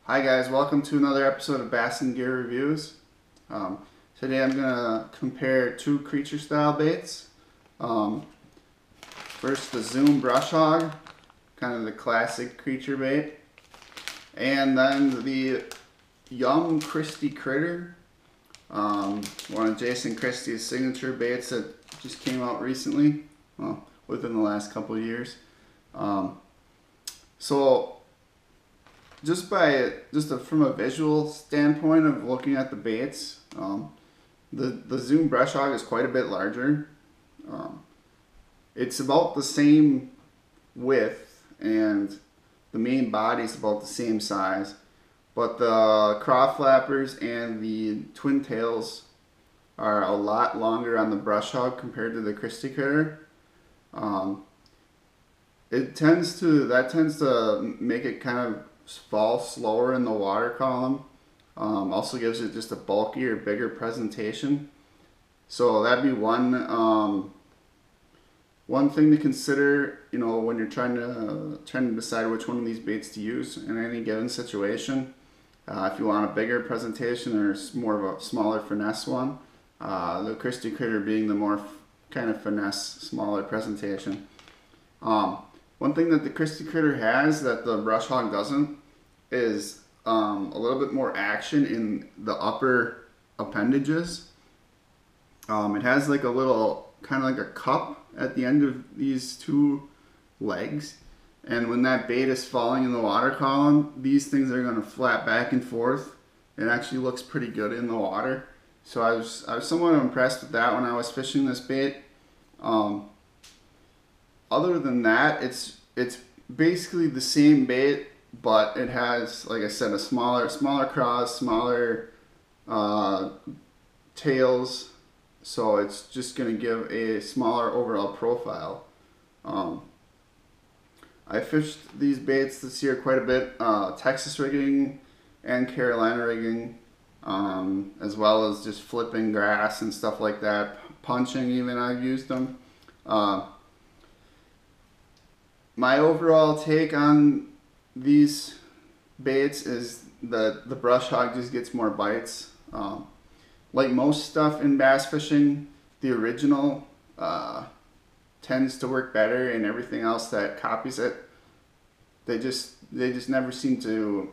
Hi guys, welcome to another episode of Bass and Gear Reviews. Today I'm going to compare two creature style baits. First the Zoom Brushhog, kind of the classic creature bait. And then the Yum Christie Critter, one of Jason Christie's signature baits that just came out recently, well, within the last couple of years. So from a visual standpoint of looking at the baits, the Zoom Brushhog is quite a bit larger. It's about the same width and the main body is about the same size, but the craw flappers and the twin tails are a lot longer on the Brushhog compared to the Christie Critter. That tends to make it kind of fall slower in the water column. Also gives it just a bulkier, bigger presentation. So that'd be one thing to consider, when you're trying to decide which one of these baits to use in any given situation. If you want a bigger presentation or more of a smaller finesse one, the Christie Critter being the more kind of finesse, smaller presentation. One thing that the Christie Critter has that the Brushhog doesn't is a little bit more action in the upper appendages. It has like a little, kind of like a cup at the end of these two legs. And when that bait is falling in the water column, these things are going to flap back and forth. It actually looks pretty good in the water. So I was somewhat impressed with that when I was fishing this bait. Other than that, it's basically the same bait, but it has, like I said, a smaller craws, smaller tails, so it's just going to give a smaller overall profile. I fished these baits this year quite a bit, Texas rigging and Carolina rigging, as well as just flipping grass and stuff like that. Punching even, I've used them. My overall take on these baits is that the Brushhog just gets more bites. Like most stuff in bass fishing, the original tends to work better, and everything else that copies it, they just never seem to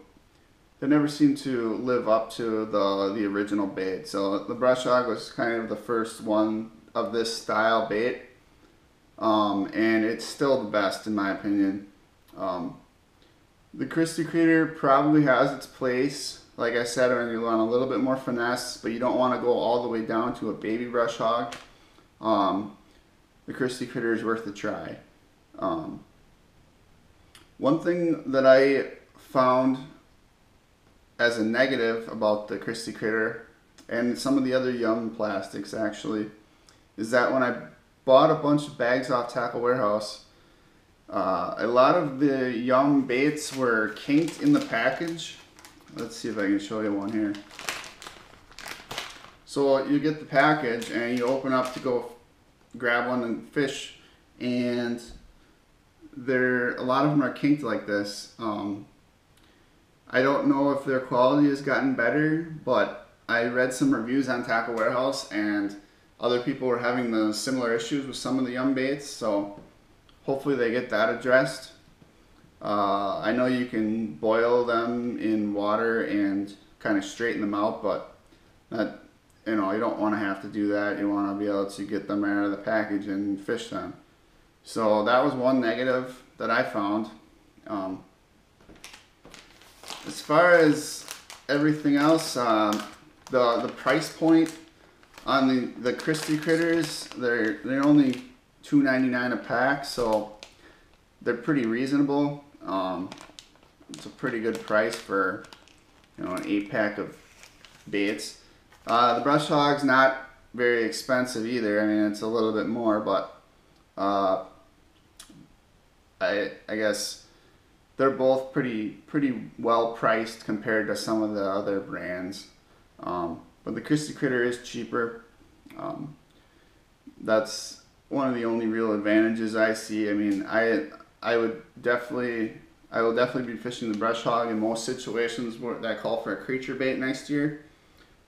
live up to the original bait. So the Brushhog was kind of the first one of this style bait. And it's still the best in my opinion. The Christie Critter probably has its place, like I said, when you want a little bit more finesse, but you don't want to go all the way down to a baby Brushhog. The Christie Critter is worth a try. One thing that I found as a negative about the Christie Critter, and some of the other Yum plastics actually, is that when I bought a bunch of bags off Tackle Warehouse, a lot of the Yum baits were kinked in the package. Let's see if I can show you one here. So you get the package and you open up to go grab one and fish, and a lot of them are kinked like this. I don't know if their quality has gotten better, but I read some reviews on Tackle Warehouse and other people were having the similar issues with some of the Yum baits, so hopefully they get that addressed. I know you can boil them in water and kind of straighten them out, but that, you don't want to have to do that. You want to be able to get them out of the package and fish them. So that was one negative that I found. As far as everything else, the price point on the Christie Critters, they're only $2.99 a pack, so they're pretty reasonable. It's a pretty good price for an 8-pack of baits. The Brushhog's not very expensive either. I mean, it's a little bit more, but I guess they're both pretty well priced compared to some of the other brands. But the Christie Critter is cheaper. That's one of the only real advantages I see. I mean, I would definitely I will definitely be fishing the brush hog in most situations that call for a creature bait next year.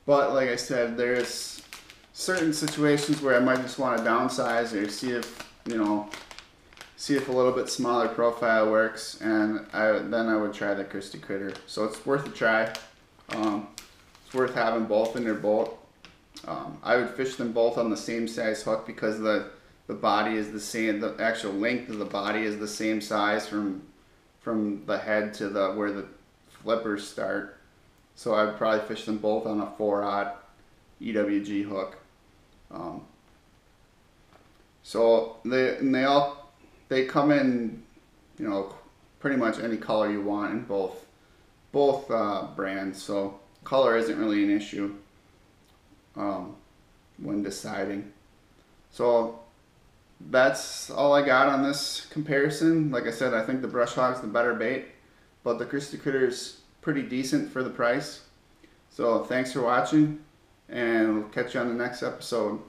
But like I said, there's certain situations where I might just want to downsize or see if, see if a little bit smaller profile works, and then I would try the Christie Critter. So it's worth a try. It's worth having both in your boat. I would fish them both on the same size hook because the body is the same. The actual length of the body is the same size from the head to where the flippers start. So I would probably fish them both on a 4/0 EWG hook. So they come in, pretty much any color you want in both brands. So color isn't really an issue when deciding. So that's all I got on this comparison. Like I said, I think the Brush Hog's the better bait, but the Christie Critter's pretty decent for the price. So thanks for watching, and we'll catch you on the next episode.